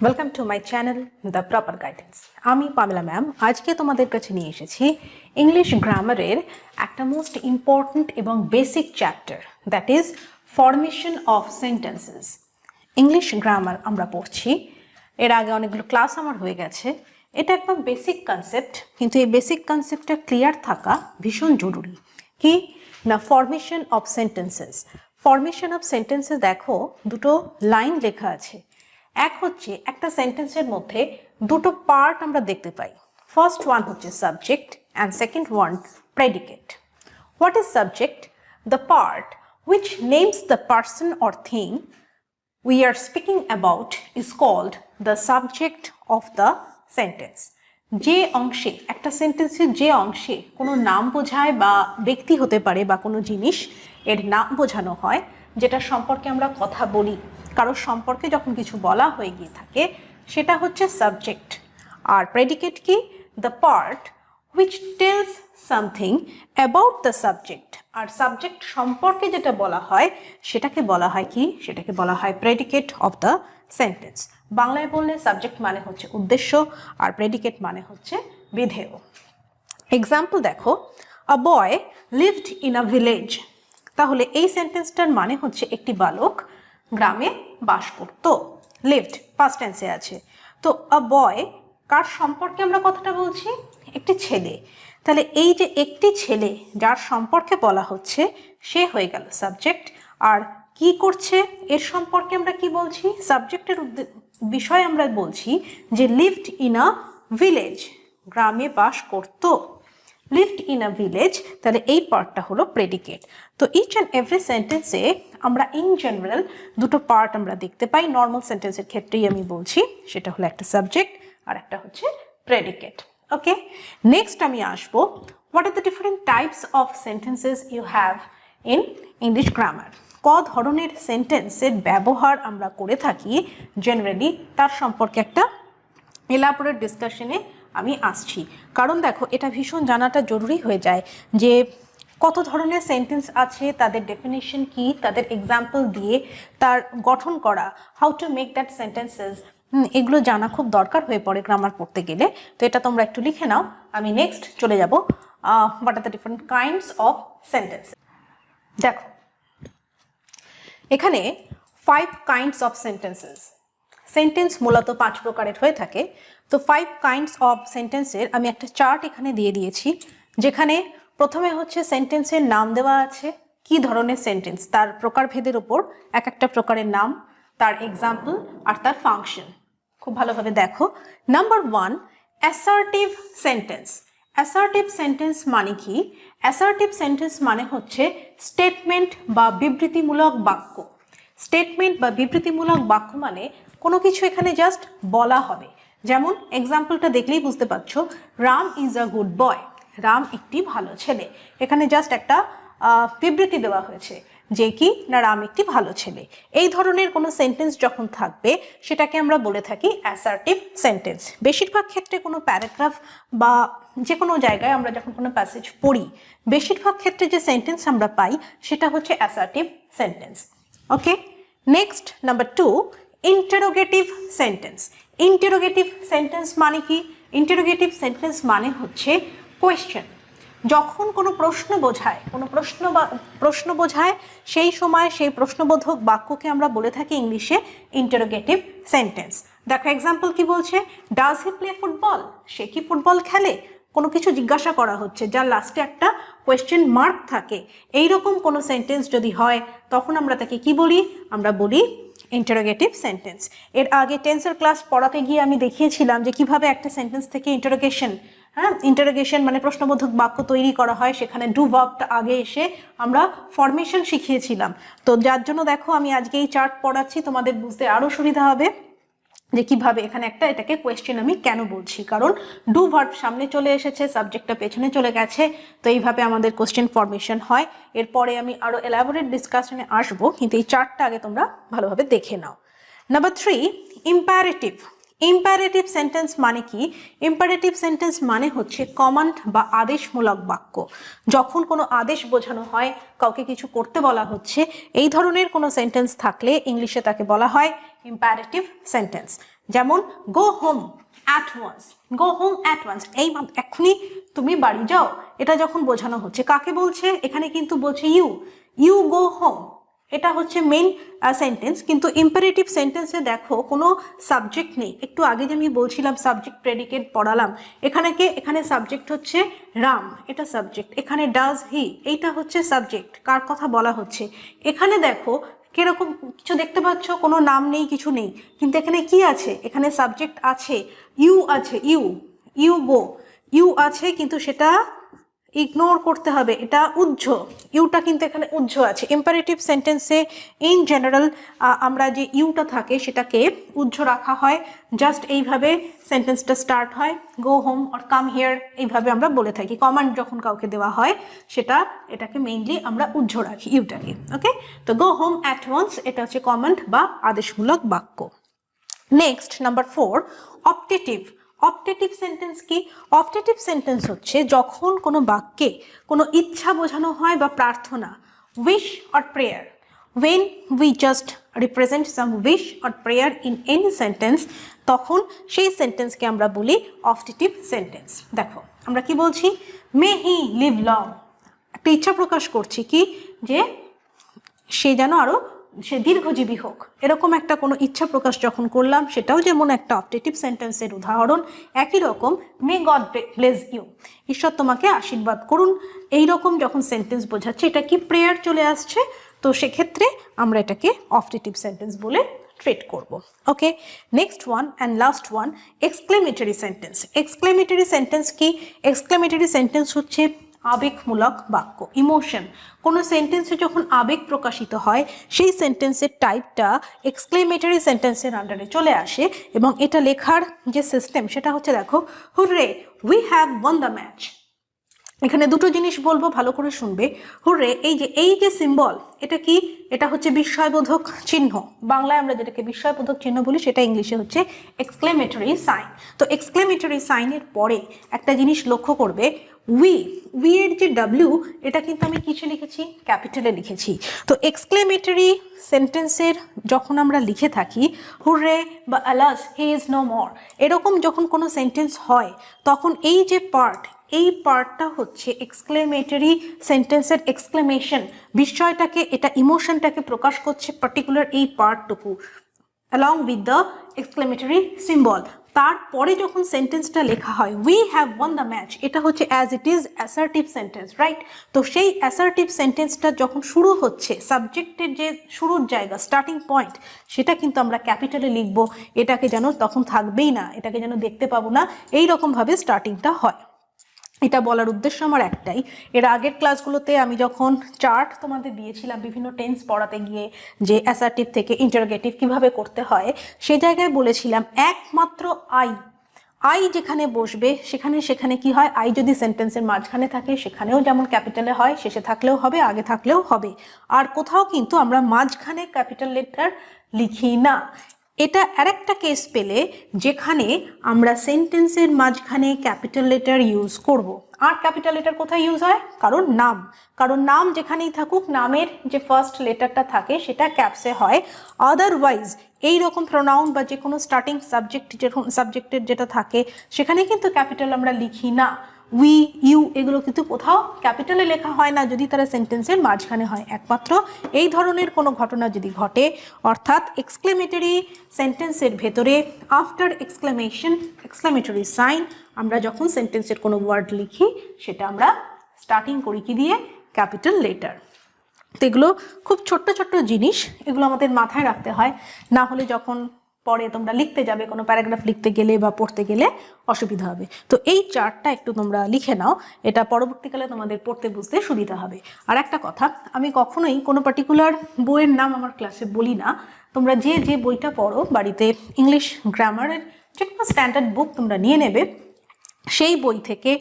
Welcome to my channel the proper guidance. আমি Pamela ma'am আজকে তোমাদের কাছে নিয়ে এসেছি ইংলিশ গ্রামারের একটা মোস্ট ইম্পর্ট্যান্ট এবং basic chapter, that is formation of sentences. English grammar আমরা পড়ছি, এর আগে অনেকগুলো ক্লাস আমার হয়ে গেছে। এটা একদম বেসিক কনসেপ্ট, কিন্তু এই বেসিক কনসেপ্টটা ক্লিয়ার থাকা ভীষণ জরুরি। কি না, formation of sentences. Formation of sentences দেখো দুটো লাইন লেখা আছে। এক হচ্ছে একটা সেন্টেন্সের মধ্যে দুটো পার্ট আমরা দেখতে পাই। ফার্স্ট ওয়ান হচ্ছে subject and second one predicate. What is subject? The part which names the person or thing we are speaking about is called the subject of the sentence. যে অংশে একটা সেন্টেন্সের যে অংশে কোনো নাম বোঝায় বা ব্যক্তি হতে পারে বা কোনো জিনিস এর নাম বোঝানো হয়, যেটা সম্পর্কে আমরা কথা বলি, কারোর সম্পর্কে যখন কিছু বলা হয়ে গিয়ে থাকে, সেটা হচ্ছে সাবজেক্ট। আর প্রেডিকেট কি? The part which tells something about the subject। আর সাবজেক্ট সম্পর্কে যেটা বলা হয় সেটাকে বলা হয় কি? সেটাকে বলা হয় প্রেডিকেট অফ দ্য সেন্টেন্স। বাংলায় বললে সাবজেক্ট মানে হচ্ছে উদ্দেশ্য আর প্রেডিকেট মানে হচ্ছে বিধেয়। এক্সাম্পল দেখো, আ বয় লিভড ইন আ ভিলেজ। তাহলে এই সেন্টেন্সটার মানে হচ্ছে একটি বালক গ্রামে বাস করত। লিভড পাস্ট টেন্সে আছে। তো আ বয় কার সম্পর্কে আমরা কথাটা বলছি? একটি ছেলে। তাহলে এই যে একটি ছেলে যার সম্পর্কে বলা হচ্ছে, সে হয়ে গেল সাবজেক্ট। আর কি করছে এর সম্পর্কে আমরা কি বলছি? সাবজেক্টের বিষয়ে আমরা বলছি যে লিভড ইন আ ভিলেজ, গ্রামে বাস করত। লিভড ইন আ ভিলেজ, তাহলে এই পার্টটা হলো প্রেডিকেট। তো ইচ অ্যান্ড এভরি সেন্টেন্সে আমরা ইন জেনারেল দুটো পার্ট আমরা দেখতে পাই। নর্মাল সেন্টেন্সের ক্ষেত্রেই আমি বলছি, সেটা হলো একটা সাবজেক্ট আর একটা হচ্ছে প্রেডিকেট। ওকে, নেক্সট আমি আসবো, what are the different types of sentences you have in English grammar. ক ধরনের সেন্টেন্সের ব্যবহার আমরা করে থাকি জেনারেলি, তার সম্পর্কে একটা এলাবোরেট ডিসকাশনে আমি আসছি। কারণ দেখো, এটা ভীষণ জানাটা জরুরি হয়ে যায় যে কত ধরনের সেন্টেন্স আছে, তাদের ডেফিনেশন কি, তাদের এক্সাম্পল দিয়ে তার গঠন করা, how to make that sentences, এগুলো জানা খুব দরকার হয়ে পড়ে গ্রামার পড়তে গেলে। তো এটা তোমরা একটু লিখে নাও। আমি নেক্সট চলে যাব, what are the different kinds of sentence. দেখো এখানে 5 কাইন্ডস অফ সেন্টেন্সেস। সেন্টেন্স মূলত 5 প্রকারের হয়ে থাকে। তো 5 কাইন্ডস অফ সেন্টেন্সের আমি একটা চার্ট এখানে দিয়ে দিয়েছি, যেখানে প্রথমে হচ্ছে সেন্টেন্সের নাম দেওয়া আছে, কি ধরনের সেন্টেন্স, তার প্রকারভেদের উপর এক একটা প্রকারের নাম, তার এক্সাম্পল আর তার ফাংশন। খুব ভালোভাবে দেখো। Number 1, assertive sentence. Assertive sentence মানে কি? অ্যাসার্টিভ সেন্টেন্স মানে হচ্ছে স্টেটমেন্ট বা বিবৃতিমূলক বাক্য। স্টেটমেন্ট বা বিবৃতিমূলক বাক্য মানে কোনো কিছু এখানে জাস্ট বলা হবে। যেমন এক্সাম্পলটা দেখলেই বুঝতে পারছো, Ram is a good boy. Ram একটি ভালো ছেলে। এখানে জাস্ট একটা বিবৃতি দেওয়া হয়েছে যে কি না, রাম একটি ভালো ছেলে। এই ধরনের কোনো সেন্টেন্স যখন থাকবে, সেটাকে আমরা বলে থাকি অ্যাসার্টিভ সেন্টেন্স। বেশিরভাগ ক্ষেত্রে কোনো প্যারাগ্রাফ বা যে কোনো জায়গায় আমরা যখন কোনো প্যাসেজ পড়ি, বেশিরভাগ ক্ষেত্রে যে সেন্টেন্স আমরা পাই সেটা হচ্ছে assertive sentence. Okay, next number 2, interrogative sentence. Interrogative sentence মানে কি? ইন্টারোগেটিভ সেন্টেন্স মানে হচ্ছে কোয়েশ্চেন। যখন কোনো প্রশ্ন বোঝায়, কোনো প্রশ্ন বোঝায়, সেই সময় সেই প্রশ্নবোধক বাক্যকে আমরা বলে থাকি ইংলিশে ইন্টারোগেটিভ সেন্টেন্স। দেখো এক্সাম্পল কি বলছে, ডাজ হি প্লে ফুটবল? সে কি ফুটবল খেলে? কোনো কিছু জিজ্ঞাসা করা হচ্ছে যার লাস্টে একটা কোয়েশ্চেন মার্ক থাকে। এইরকম কোনো সেন্টেন্স যদি হয়, তখন আমরা তাকে কি বলি? আমরা বলি ইন্টারোগেটিভ সেন্টেন্স। এর আগে টেন্সের ক্লাস পড়াতে গিয়ে আমি দেখিয়েছিলাম যে কিভাবে একটা সেন্টেন্স থেকে ইন্টারোগেশন মানে প্রশ্নবোধক বাক্য তৈরি করা হয়। সেখানে ডু ভার্বটা আগে এসে আমরা ফরমেশন শিখিয়েছিলাম। তো যার জন্য দেখো আমি আজকে এই চার্ট পড়াচ্ছি, তোমাদের বুঝতে আরো সুবিধা হবে যে কিভাবে এখানে এটাকে কোয়েশ্চেন আমি কেন বলছি, কারণ ডু ভার্ব সামনে চলে এসেছে, সাবজেক্টটা পেছনে চলে গেছে। তো এইভাবে আমাদের কোয়েশ্চেন ফরমেশন হয়। এরপরে আমি আরো এলাবোরেট ডিসকাশনে আসবো, কিন্তু এই চার্টটা আগে তোমরা ভালোভাবে দেখে নাও। Number 3, imperative. ইম্পারেটিভ সেন্টেন্স মানে কি? ইম্পারেটিভ সেন্টেন্স মানে হচ্ছে কমান্ড বা আদেশমূলক বাক্য। যখন কোনো আদেশ বোঝানো হয়, কাউকে কিছু করতে বলা হচ্ছে, এই ধরনের কোনো সেন্টেন্স থাকলে ইংলিশে তাকে বলা হয় ইম্পারেটিভ সেন্টেন্স। যেমন go home at once, go home at once, এই এক্ষুনি তুমি বাড়ি যাও, এটা যখন বোঝানো হচ্ছে কাকে বলছে, এখানে কিন্তু বলছে ইউ, ইউ গো হোম, এটা হচ্ছে মেইন সেন্টেন্স। কিন্তু ইম্পারেটিভ সেন্টেন্সে দেখো কোনো সাবজেক্ট নেই, একটু আগে যে আমি বলছিলাম সাবজেক্ট প্রেডিকেট পড়ালাম, এখানে সাবজেক্ট হচ্ছে রাম, এটা সাবজেক্ট, এখানে ডাজ হি, এইটা হচ্ছে সাবজেক্ট, কার কথা বলা হচ্ছে। এখানে দেখো কিরকম কিছু দেখতে পাচ্ছ, কোনো নাম নেই, কিছু নেই, কিন্তু এখানে কি আছে, এখানে সাবজেক্ট আছে, ইউ আছে, ইউ, ইউ গো, ইউ আছে, কিন্তু সেটা ইগনোর করতে হবে, এটা উহ্য, ইউটা কিন্তু এখানে উহ্য আছে। ইম্পারেটিভ সেন্টেন্সে ইন জেনারেল আমরা যে ইউটা থাকে সেটাকে উহ্য রাখা হয়, জাস্ট এইভাবে সেন্টেন্সটা স্টার্ট হয়, go home or come here, এইভাবে আমরা বলে থাকি। কমান্ড যখন কাউকে দেওয়া হয় সেটা এটাকে মেইনলি আমরা উহ্য রাখি ইউটাকে। ওকে, তো গো হোম অ্যাট ওয়ান্স এটা হচ্ছে কমান্ড বা আদেশমূলক বাক্য। Next number 4, optative. Optative sentence কি? অপটেটিভ সেন্টেন্স হচ্ছে যখন কোনো বাক্যে কোনো ইচ্ছা বোঝানো হয় বা প্রার্থনা, wish or prayer. when we just represent some wish or prayer in any sentence, তখন সেই সেন্টেন্সকে আমরা বলি অপটেটিভ সেন্টেন্স। দেখো আমরা কি বলছি, মে হি লিভ লং, একটা ইচ্ছা প্রকাশ করছি কি, যে সে যেন আরো সে দীর্ঘজীবী হোক, এরকম একটা কোনো ইচ্ছা প্রকাশ যখন করলাম, সেটাও যেমন একটা অপটেটিভ সেন্টেন্সের উদাহরণ। একই রকম মে গড ব্লেস ইউ, ঈশ্বর তোমাকে আশীর্বাদ করুন, এই রকম যখন সেন্টেন্স বোঝাচ্ছে, এটা কি প্রেয়ার চলে আসছে, তো সেক্ষেত্রে আমরা এটাকে অপটেটিভ সেন্টেন্স বলে ট্রিট করব। Okay, next one and last one, exclamatory sentence. Exclamatory sentence কি? এক্সক্লেমেটরি সেন্টেন্স হচ্ছে আবেগমূলক বাক্য, ইমোশন। কোনো সেন্টেন্সে যখন আবেগ প্রকাশিত হয়, সেই সেন্টেন্সের টাইপটা এক্সক্লেমেটরি সেন্টেন্সের আন্ডারে চলে আসে, এবং এটা লেখার যে সিস্টেম সেটা হচ্ছে, দেখো, hurray we have won the match. এখানে দুটো জিনিস বলবো, ভালো করে শুনবে। হুররে, এই যে সিম্বল, এটা কি? এটা হচ্ছে বিস্ময়বোধক চিহ্ন। বাংলায় আমরা যেটাকে বিস্ময়বোধক চিহ্ন বলি, সেটা ইংলিশে হচ্ছে এক্সক্লেমেটরি সাইন। তো এক্সক্লেমেটরি সাইনের পরে একটা জিনিস লক্ষ্য করবে, উই এর যে ডাব্লিউ, এটা কিন্তু আমি কিছু লিখেছি, ক্যাপিটালে লিখেছি। তো এক্সক্লেমেটরি সেন্টেন্সের যখন আমরা লিখে থাকি হুররে বা আলাস হি ইজ নো মোর, এরকম যখন কোনো সেন্টেন্স হয়, তখন এই যে এই পার্টটা হচ্ছে এক্সক্লেমেটরি সেন্টেন্সের এক্সক্লেমেশন, বিস্ময়টাকে, এটা ইমোশনটাকে প্রকাশ করছে পার্টিকুলার এই পার্টটুকু, along with the exclamatory symbol। তারপরে যখন সেন্টেন্সটা লেখা হয় we have won the match, এটা হচ্ছে as it is assertive sentence, right? তো সেই অ্যাসার্টিভ সেন্টেন্সটা যখন শুরু হচ্ছে, সাবজেক্টের যে শুরুর জায়গা, স্টার্টিং পয়েন্ট, সেটা কিন্তু আমরা ক্যাপিটালে লিখবো, এটাকে যেন তখন থাকবেই না, এটাকে যেন দেখতে পাবো না, এই রকমভাবে স্টার্টিংটা হয়। এটা বলার উদ্দেশ্য আমার একটাই, এর আগের ক্লাসগুলোতে আমি যখন চার্ট তোমাদের দিয়েছিলাম বিভিন্ন টেন্স পড়াতে গিয়ে, যে অ্যাসার্টিভ থেকে ইন্টারোগেটিভ কিভাবে করতে হয়, সেই জায়গায় বলেছিলাম একমাত্র আই যেখানে বসবে সেখানে কি হয়, আই যদি সেন্টেন্সের মাঝখানে থাকে সেখানেও যেমন ক্যাপিটালে হয়, শেষে থাকলেও হবে, আগে থাকলেও হবে, আর কোথাও কিন্তু আমরা মাঝখানে ক্যাপিটাল লেটার লিখি না। এটা আরেকটা কেস পেলে যেখানে আমরা সেন্টেন্সের মাঝখানে ক্যাপিটাল লেটার ইউজ করব। আর ক্যাপিটাল লেটার কোথায় ইউজ হয়? কারণ নাম যেখানেই থাকুক, নামের যে ফার্স্ট লেটারটা থাকে সেটা ক্যাপসে হয়। আদারওয়াইজ এই রকম প্রোনাউন বা যে কোনো স্টার্টিং সাবজেক্টের যেটা থাকে সেখানে কিন্তু ক্যাপিটাল আমরা লিখি না। উই, ইউ, এগুলো কিন্তু কোথাও ক্যাপিটালে লেখা হয় না যদি তারা সেন্টেন্সের মাঝখানে হয়। একমাত্র এই ধরনের কোনো ঘটনা যদি ঘটে, অর্থাৎ এক্সক্লেমেটরি সেন্টেন্সের ভেতরে আফটার এক্সক্লেমেটরি সাইন আমরা যখন সেন্টেন্সের কোনো ওয়ার্ড লিখি, সেটা আমরা স্টার্টিং করি কি দিয়ে? Capital letter. তো এগুলো খুব ছোট্ট ছোট্ট জিনিস, এগুলো আমাদের মাথায় রাখতে হয়, না হলে যখন পরে তোমরা লিখতে যাবে, কোনো প্যারাগ্রাফ লিখতে গেলে বা পড়তে গেলে অসুবিধা হবে। তো এই চার্টটা একটু তোমরা লিখে নাও, এটা পরবর্তীকালে তোমাদের পড়তে বুঝতে সুবিধা হবে। আর একটা কথা, আমি কখনোই কোনো পার্টিকুলার বইয়ের নাম আমার ক্লাসে বলি না। তোমরা যে বইটা পড়ো বাড়িতে, ইংলিশ গ্রামারের যে কোনো স্ট্যান্ডার্ড বুক তোমরা নিয়ে নেবে, সেই বই থেকে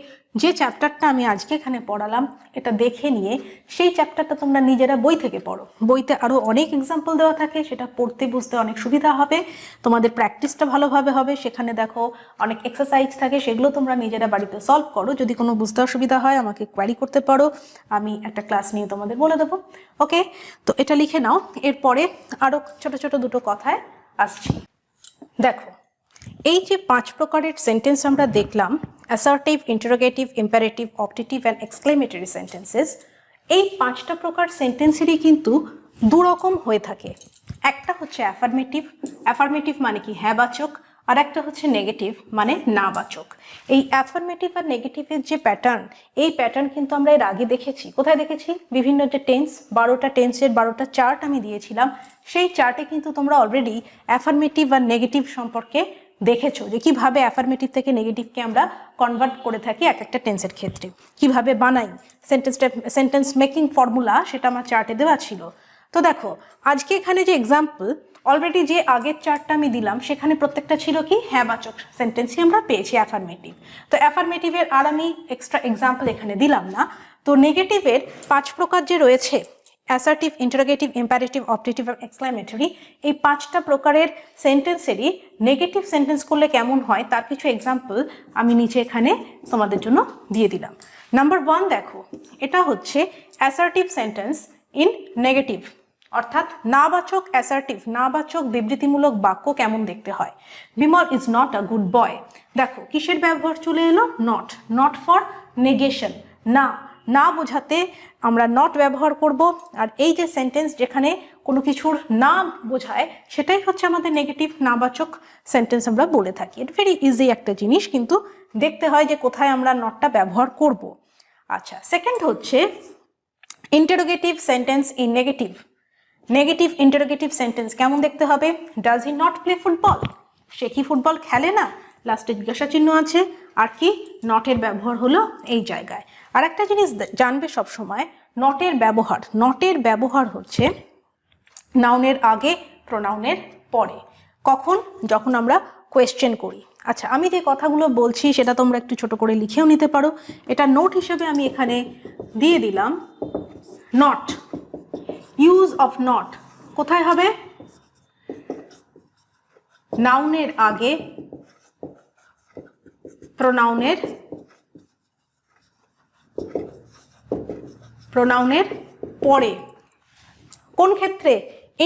যে চ্যাপ্টারটা আমি আজকে এখানে পড়ালাম এটা দেখে নিয়ে সেই চ্যাপ্টারটা তোমরা নিজেরা বই থেকে পড়ো। বইতে আরও অনেক এক্সাম্পল দেওয়া থাকে, সেটা পড়তে বুঝতে অনেক সুবিধা হবে, তোমাদের প্র্যাকটিসটা ভালোভাবে হবে। সেখানে দেখো অনেক এক্সারসাইজ থাকে, সেগুলো তোমরা নিজেরা বাড়িতে সলভ করো। যদি কোনো বুঝতে অসুবিধা হয় আমাকে কোয়ারি করতে পারো, আমি একটা ক্লাস নিয়ে তোমাদের বলে দেবো। ওকে, তো এটা লিখে নাও। এরপরে আরও ছোট ছোট দুটো কথায় আসছি। দেখো, এই যে 5 প্রকারের সেন্টেন্স আমরা দেখলাম, assertive, interrogative, imperative, optative and exclamatory sentences, এই 5টা প্রকার সেন্টেন্সেরই কিন্তু দুরকম হয়ে থাকে। একটা হচ্ছে অ্যাফার্মেটিভ, অ্যাফার্মেটিভ মানে কি হ্যাঁ বাচক, আর একটা হচ্ছে নেগেটিভ মানে না বাচক। এই অ্যাফার্মেটিভ আর নেগেটিভের যে প্যাটার্ন, এই প্যাটার্ন কিন্তু আমরা এর আগে দেখেছি। কোথায় দেখেছি? বিভিন্ন যে টেন্স, 12টা টেন্সের 12টা চার্ট আমি দিয়েছিলাম, সেই চার্টে কিন্তু তোমরা অলরেডি অ্যাফার্মেটিভ আর নেগেটিভ সম্পর্কে দেখেছো যে কিভাবে অ্যাফার্মেটিভ থেকে নেগেটিভকে আমরা কনভার্ট করে থাকি এক একটা টেন্সের ক্ষেত্রে, কিভাবে বানাই সেন্টেন্স মেকিং ফর্মুলা, সেটা আমার চার্টে দেওয়া ছিল। তো দেখো, আজকে এখানে যে এক্সাম্পল, অলরেডি যে আগের চার্টটা আমি দিলাম সেখানে প্রত্যেকটা ছিল কি হ্যাঁ বাচক সেন্টেন্সই আমরা পেয়েছি অ্যাফার্মেটিভ। তো অ্যাফার্মেটিভের আর আমি এক্সট্রা এক্সাম্পল এখানে দিলাম না। তো নেগেটিভের 5 প্রকার যে রয়েছে, অ্যাসার্টিভ, ইন্টারোগেটিভ, ইম্পারেটিভ, অপটেটিভ আর এক্সক্লেমেটরি, এই 5টা প্রকারের সেন্টেন্সেরই নেগেটিভ সেন্টেন্স করলে কেমন হয় তার কিছু এক্সাম্পল আমি নিচে এখানে তোমাদের জন্য দিয়ে দিলাম। নাম্বার 1 দেখো, এটা হচ্ছে অ্যাসার্টিভ সেন্টেন্স ইন নেগেটিভ, অর্থাৎ নাবাচক অ্যাসার্টিভ, নাবাচক বিবৃতিমূলক বাক্য কেমন দেখতে হয়। Bimal is not a good boy. দেখো কিসের ব্যবহার চলে এলো? নট, নট ফর নেগেশন, না, না বোঝাতে আমরা নট ব্যবহার করব। আর এই যে সেন্টেন্স যেখানে কোনো কিছুর না বোঝায়, সেটাই হচ্ছে আমাদের নেগেটিভ নাবাচক সেন্টেন্স আমরা বলে থাকি। এটা ভেরি ইজি একটা জিনিস, কিন্তু দেখতে হয় যে কোথায় আমরা নটটা ব্যবহার করব। আচ্ছা, সেকেন্ড হচ্ছে interrogative sentence in negative. Negative interrogative sentence কেমন দেখতে হবে? Does he not play football? সে কি ফুটবল খেলে না? লাস্টে জিজ্ঞাসা চিহ্ন আছে, আর কি নটের ব্যবহার হলো এই জায়গায়। আর একটা জিনিস জানবে সব সময়, নটের ব্যবহার, নটের ব্যবহার হচ্ছে নাউনের আগে, প্রোনাউনের পরে। কখন? যখন আমরা কোয়েশ্চেন করি। আচ্ছা, আমি যে কথাগুলো বলছি সেটা তোমরা একটু ছোট করে লিখেও নিতে পারো। এটা নোট হিসেবে আমি এখানে দিয়ে দিলাম। নট, ইউজ অফ নট কোথায় হবে? নাউনের আগে, প্রোনাউনের পরে। কোন ক্ষেত্রে?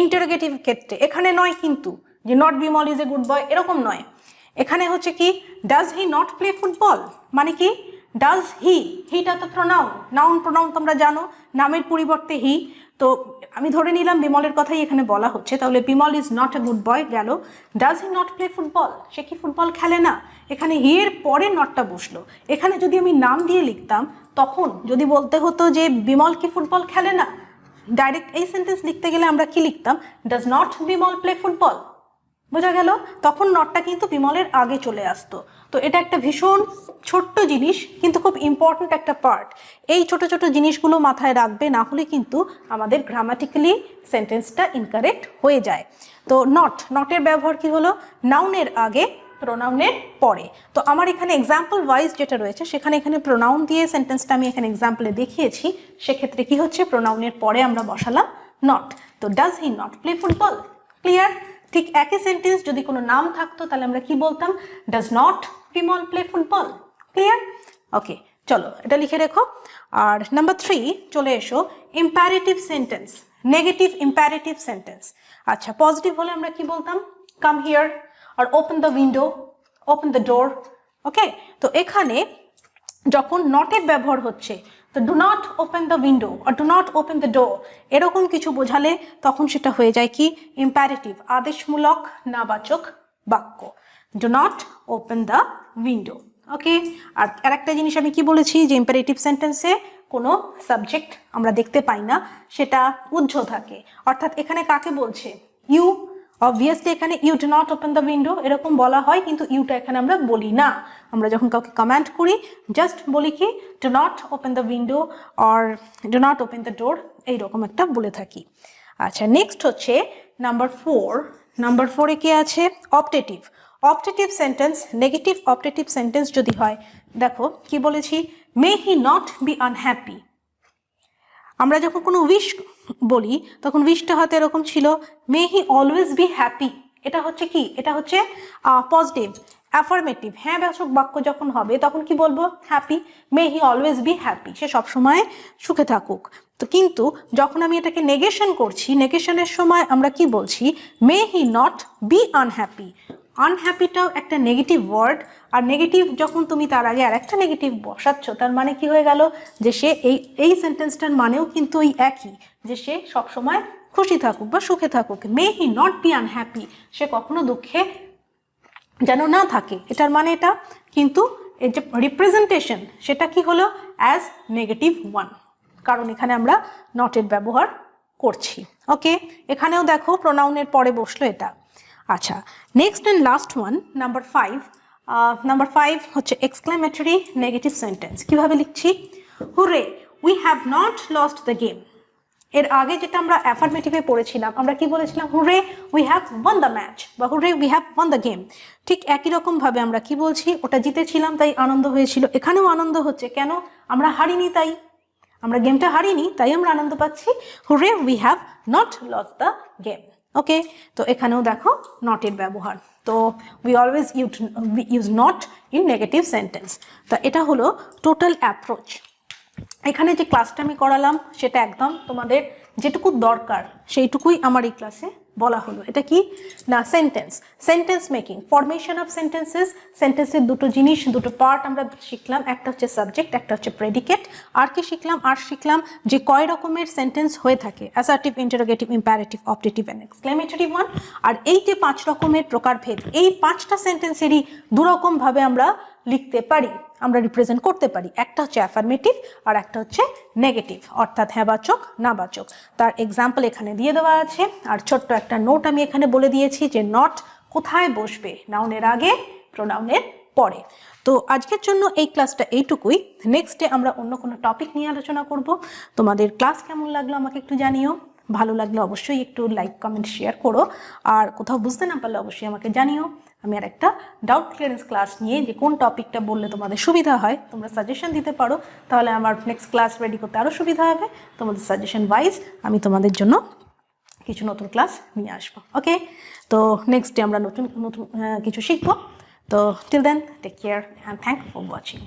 ইন্টারোগেটিভ ক্ষেত্রে। এখানে নয় কিন্তু যে not Bimal is a good বয়, এরকম নয়। এখানে হচ্ছে কি does he not play football, মানে কি ডাজ হি, হিটা তো প্রোনাউন, নাউন প্রোনাউন তোমরা জানো, নামের পরিবর্তে হি। তো আমি ধরে নিলাম বিমলের কথাই এখানে বলা হচ্ছে, তাহলে Bimal is not a good boy গেল। Does he not play football, সে কি ফুটবল খেলে না? এখানে হি এর পরে নটটা বসলো। এখানে যদি আমি নাম দিয়ে লিখতাম, তখন যদি বলতে হতো যে বিমল কি ফুটবল খেলে না, ডাইরেক্ট এই সেন্টেন্স লিখতে গেলে আমরা কি লিখতাম? Does not Bimal play football. বোঝা গেল? তখন নটটা কিন্তু বিমলের আগে চলে আসতো। তো এটা একটা ভীষণ ছোট্ট জিনিস, কিন্তু খুব ইম্পর্ট্যান্ট একটা পার্ট। এই ছোট ছোট জিনিসগুলো মাথায় রাখবে, না হলে কিন্তু আমাদের গ্রামাটিক্যালি সেন্টেন্সটা ইনকারেক্ট হয়ে যায়। তো নটের ব্যবহার কি হলো? নাউনের আগে, প্রোনাউনের পরে। তো আমার এখানে এক্সাম্পল ওয়াইজ যেটা রয়েছে, সেখানে এখানে প্রোনাউন দিয়ে সেন্টেন্সটা আমি এখানে এক্সাম্পলে দেখিয়েছি। সেক্ষেত্রে কি হচ্ছে? প্রোনাউনের পরে আমরা বসালাম নট। তো does he not play football, clear? ঠিক একই সেন্টেন্স যদি কোনো নাম থাকতো তাহলে আমরা কি বলতাম? Does not Bimal play football, clear? Okay, চলো এটা লিখে রেখো। আর নাম্বার 3 চলে এসো, imperative sentence, negative imperative sentence. আচ্ছা, পজিটিভ হলে আমরা কি বলতাম? কাম হিয়ার আর open the window, open the door. Okay, তো এখানে যখন নটের ব্যবহার হচ্ছে, তো do not open the window আর do not open the door, এরকম কিছু বোঝালে তখন সেটা হয়ে যায় কি? ইম্পারেটিভ, আদেশমূলক নাবাচক বাক্য। Do not open the window. Okay, আর আরেকটা জিনিস আমি কি বলেছি, যে ইম্পারেটিভ সেন্টেন্সে কোনো সাবজেক্ট আমরা দেখতে পাই না, সেটা উহ্য থাকে। অর্থাৎ এখানে কাকে বলছে? ইউ। অবভিয়াসলি এখানে you do not open the window এরকম বলা হয়, কিন্তু ইউটা এখানে আমরা বলি না। আমরা যখন কাউকে কমেন্ট করি জাস্ট বলি কি do not open the window or do not open the ডোর, এইরকম একটা বলে থাকি। আচ্ছা, নেক্সট হচ্ছে নাম্বার 4। নাম্বার 4-এ কে আছে? Optative. Optative sentence, negative optative sentence যদি হয়, দেখো কি বলেছি, মে হি নট বি আনহ্যাপি। আমরা যখন কোনো উইশ বলি তখন উইশটা হয়তো এরকম ছিল, মে হি অলওয়েজ বি হ্যাপি। এটা হচ্ছে কি? এটা হচ্ছে পজিটিভ। অ্যাফার্মেটিভ হ্যাঁ বাচক বাক্য যখন হবে তখন কি বলবো? Happy. May he always be happy, সে সবসময় সুখে থাকুক। তো কিন্তু যখন আমি এটাকে নেগেশন করছি, নেগেশনের সময় আমরা কি বলছি? মে হি নট বি আনহ্যাপি। আনহ্যাপিটাও একটা নেগেটিভ ওয়ার্ড, আর নেগেটিভ যখন তুমি তার আগে আর একটা নেগেটিভ বসাচ্ছ, তার মানে কি হয়ে গেল? যে সে এই সেন্টেন্সটার মানেও কিন্তু ওই একই, যে সে সবসময় খুশি থাকুক বা সুখে থাকুক। মে হি নট বি আনহ্যাপি, সে কখনো দুঃখে যেন না থাকে, এটার মানে এটা। কিন্তু এর যে রিপ্রেজেন্টেশন সেটা কি হলো? অ্যাজ নেগেটিভ ওয়ান, কারণ এখানে আমরা নটের ব্যবহার করছি। ওকে, এখানেও দেখো প্রোনাউনের পরে বসলো এটা। আচ্ছা, next and last one, number 5। Number 5 হচ্ছে এক্সক্লেমেটরি নেগেটিভ সেন্টেন্স। কিভাবে লিখছি? Hurray we have not lost the game. এর আগে যেটা আমরা অ্যাফার্মেটিভে পড়েছিলাম, আমরা কি বলেছিলাম? Hurray we have won the match, বা hurray we have won the game. ঠিক একই রকম ভাবে আমরা কি বলছি? ওটা জিতেছিলাম তাই আনন্দ হয়েছিল, এখানেও আনন্দ হচ্ছে। কেন? আমরা হারিনি, তাই আমরা গেমটা হারিনি, তাই আমরা আনন্দ পাচ্ছি। Hurray we have not lost the game. Okay, তো এখানেও দেখো নটের ব্যবহার। তো we always use not in negative sentence. তো এটা হলো টোটাল অ্যাপ্রোচ। এখানে যে ক্লাসটা আমি করালাম সেটা একদম তোমাদের যেটুকু দরকার সেইটুকুই আমার এই ক্লাসে বলা হলো। এটা কি না? Sentence making, formation of sentences. সেন্টেন্সের দুটো জিনিস, দুটো পার্ট আমরা শিখলাম, একটা হচ্ছে সাবজেক্ট, একটা হচ্ছে প্রেডিকেট। আর কি শিখলাম? আর শিখলাম যে কয় রকমের সেন্টেন্স হয়ে থাকে, assertive, interrogative, imperative, objective and exclamatory one. আর এই যে 5 রকমের প্রকারভেদ, এই 5টা সেন্টেন্সেরই দুরকম ভাবে আমরা লিখতে পারি, আমরা রিপ্রেজেন্ট করতে পারি। একটা হচ্ছে অ্যাফার্মেটিভ আর একটা হচ্ছে নেগেটিভ, অর্থাৎ হ্যাঁবাচক নাবাচক। তার এক্সাম্পল এখানে দিয়ে দেওয়া আছে। আর ছোট্ট একটা নোট আমি এখানে বলে দিয়েছি যে নট কোথায় বসবে, নাউনের আগে, প্রোনাউনের পরে। তো আজকের জন্য এই ক্লাসটা এইটুকুই। নেক্সট ডে আমরা অন্য কোনো টপিক নিয়ে আলোচনা করব। তোমাদের ক্লাস কেমন লাগলো আমাকে একটু জানিও। ভালো লাগলে অবশ্যই একটু লাইক, কমেন্ট, শেয়ার করো। আর কোথাও বুঝতে না পারলে অবশ্যই আমাকে জানিও। আমি আর একটা ডাউট ক্লিয়ারেন্স ক্লাস নিয়ে যে কোন টপিকটা বললে তোমাদের সুবিধা হয় তোমরা সাজেশন দিতে পারো, তাহলে আমার নেক্সট ক্লাস রেডি করতে আরও সুবিধা হবে। তোমাদের সাজেশন ওয়াইজ আমি তোমাদের জন্য কিছু নতুন ক্লাস নিয়ে আসবো। ওকে, তো নেক্সট ডে আমরা নতুন কিছু শিখবো। তো till then take care and thank for watching.